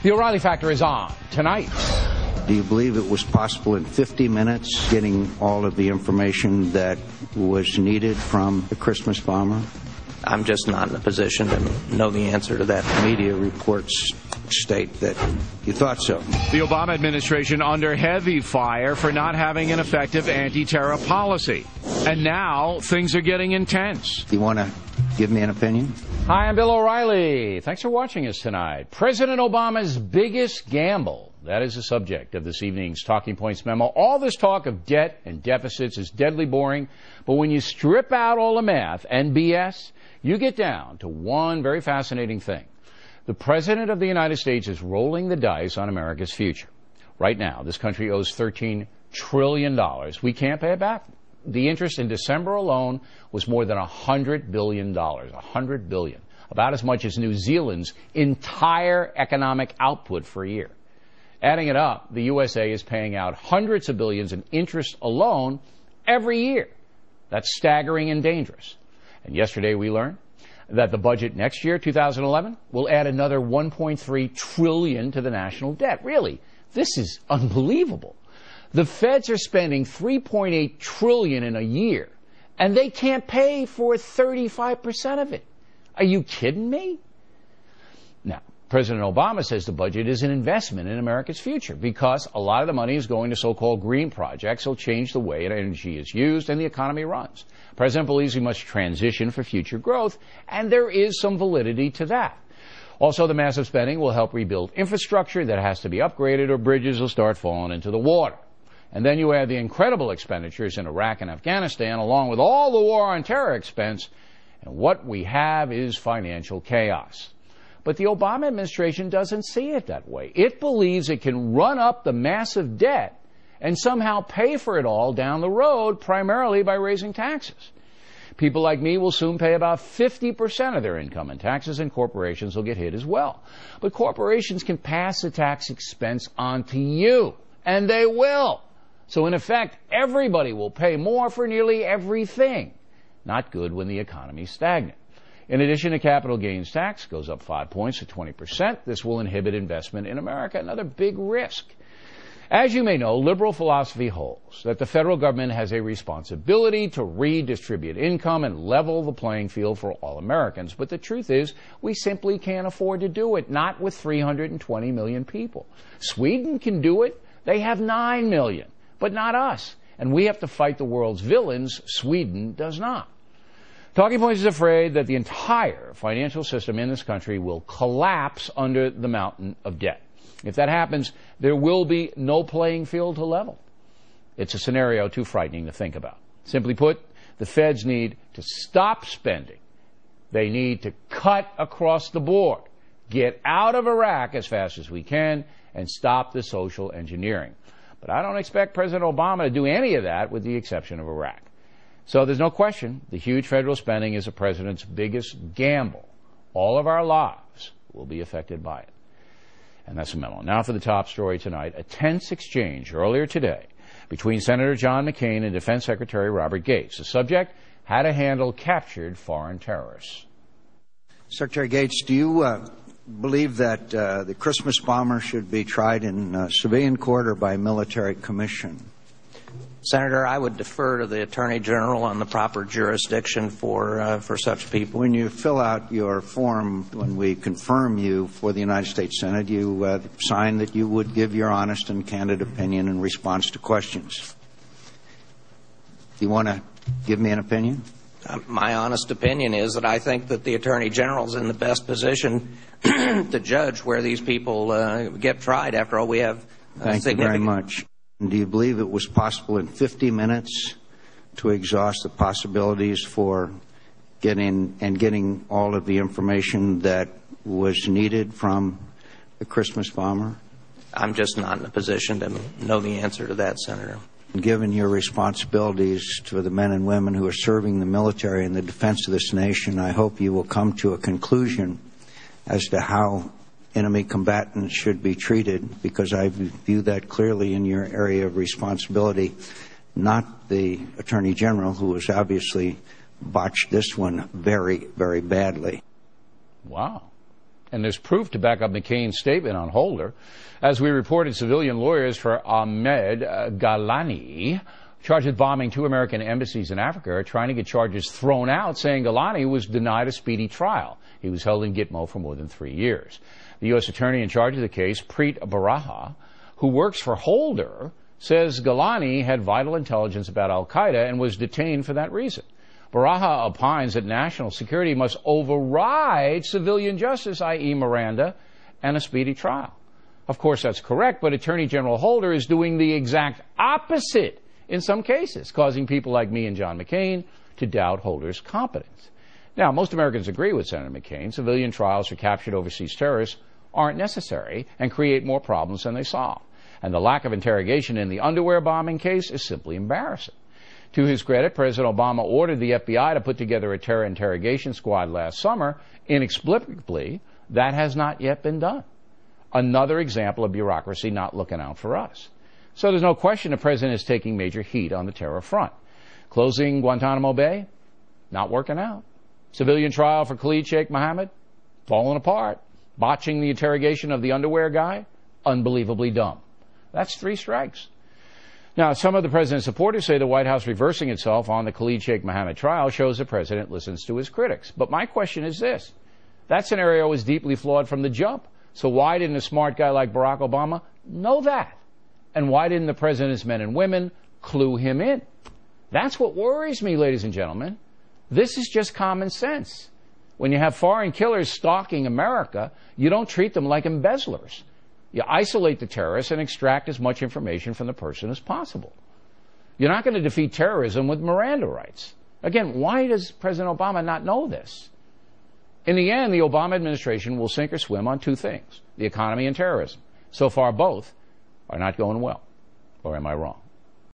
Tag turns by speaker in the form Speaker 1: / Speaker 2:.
Speaker 1: The O'Reilly Factor is on tonight.
Speaker 2: Do you believe it was possible in 50 minutes getting all of the information that was needed from the Christmas bomber?
Speaker 3: I'm just not in a position to know the answer to that.
Speaker 2: Media reports state that you thought so.
Speaker 1: The Obama administration under heavy fire for not having an effective anti-terror policy. And now things are getting intense.
Speaker 2: Do you want to give me an opinion?
Speaker 1: Hi, I'm Bill O'Reilly. Thanks for watching us tonight. President Obama's biggest gamble. That is the subject of this evening's Talking Points memo. All this talk of debt and deficits is deadly boring, but when you strip out all the math and BS, you get down to one very fascinating thing. The President of the United States is rolling the dice on America's future. Right now, this country owes $13 trillion. We can't pay it back. The interest in December alone was more than $100 billion. $100 billion. About as much as New Zealand's entire economic output for a year. Adding it up, the USA is paying out hundreds of billions in interest alone every year. That's staggering and dangerous. And yesterday we learned that the budget next year, 2011, will add another $1.3 trillion to the national debt. Really, this is unbelievable. The feds are spending $3.8 trillion in a year, and they can't pay for 35% of it. Are you kidding me? Now, President Obama says the budget is an investment in America's future because a lot of the money is going to so-called green projects that will change the way energy is used and the economy runs. The President believes we must transition for future growth, and there is some validity to that. Also, the massive spending will help rebuild infrastructure that has to be upgraded or bridges will start falling into the water. And then you add the incredible expenditures in Iraq and Afghanistan along with all the war on terror expense, and what we have is financial chaos. But the Obama administration doesn't see it that way. It believes it can run up the massive debt and somehow pay for it all down the road, primarily by raising taxes. People like me will soon pay about 50% of their income in taxes, and corporations will get hit as well. But corporations can pass the tax expense on to you, and they will. So in effect, everybody will pay more for nearly everything. Not good when the economy's stagnant. In addition, a capital gains tax goes up 5 points to 20%. This will inhibit investment in America, another big risk. As you may know, liberal philosophy holds that the federal government has a responsibility to redistribute income and level the playing field for all Americans. But the truth is, we simply can't afford to do it, not with 320 million people. Sweden can do it. They have 9 million, but not us. And we have to fight the world's villains. Sweden does not. Talking Points is afraid that the entire financial system in this country will collapse under the mountain of debt. If that happens, there will be no playing field to level. It's a scenario too frightening to think about. Simply put, the feds need to stop spending. They need to cut across the board, get out of Iraq as fast as we can, and stop the social engineering. But I don't expect President Obama to do any of that with the exception of Iraq. So there's no question the huge federal spending is the president's biggest gamble. All of our lives will be affected by it. And that's a memo. Now for the top story tonight. A tense exchange earlier today between Senator John McCain and Defense Secretary Robert Gates. The subject, how to handle captured foreign terrorists.
Speaker 2: Secretary Gates, do you believe that the Christmas bomber should be tried in civilian court or by military commission?
Speaker 3: Senator, I would defer to the Attorney General on the proper jurisdiction for such people.
Speaker 2: When you fill out your form, when we confirm you for the United States Senate, you sign that you would give your honest and candid opinion in response to questions. Do you want to give me an opinion?
Speaker 3: My honest opinion is that I think that the Attorney General is in the best position to judge where these people get tried. After all, we have
Speaker 2: Thank you very much. Do you believe it was possible in 50 minutes to exhaust the possibilities for getting all of the information that was needed from the Christmas bomber?
Speaker 3: I'm just not in a position to know the answer to that, Senator.
Speaker 2: Given your responsibilities to the men and women who are serving the military in the defense of this nation, I hope you will come to a conclusion as to how enemy combatants should be treated, because I view that clearly in your area of responsibility, not the Attorney General, who has obviously botched this one very, very badly.
Speaker 1: Wow. And there's proof to back up McCain's statement on Holder. As we reported, civilian lawyers for Ahmed Galani, charged with bombing 2 American embassies in Africa, are trying to get charges thrown out, saying Galani was denied a speedy trial. He was held in Gitmo for more than 3 years. The U.S. attorney in charge of the case, Preet Baraha, who works for Holder, says Galani had vital intelligence about al-Qaeda and was detained for that reason. Baraha opines that national security must override civilian justice, i.e. Miranda, and a speedy trial. Of course, that's correct, but Attorney General Holder is doing the exact opposite in some cases, causing people like me and John McCain to doubt Holder's competence. Now, most Americans agree with Senator McCain. Civilian trials for captured overseas terrorists aren't necessary and create more problems than they solve. And the lack of interrogation in the underwear bombing case is simply embarrassing. To his credit, President Obama ordered the FBI to put together a terror interrogation squad last summer. Inexplicably, that has not yet been done. Another example of bureaucracy not looking out for us. So there's no question the president is taking major heat on the terror front. Closing Guantanamo Bay? Not working out. Civilian trial for Khalid Sheikh Mohammed? Falling apart. Botching the interrogation of the underwear guy? Unbelievably dumb. That's 3 strikes. Now, some of the president's supporters say the White House reversing itself on the Khalid Sheikh Mohammed trial shows the president listens to his critics. But my question is this. That scenario was deeply flawed from the jump. So why didn't a smart guy like Barack Obama know that? And why didn't the president's men and women clue him in? That's what worries me, ladies and gentlemen. This is just common sense. When you have foreign killers stalking America, you don't treat them like embezzlers. You isolate the terrorists and extract as much information from the person as possible. You're not going to defeat terrorism with Miranda rights. Again, why does President Obama not know this? In the end, the Obama administration will sink or swim on 2 things, the economy and terrorism. So far, both are not going well. Or am I wrong?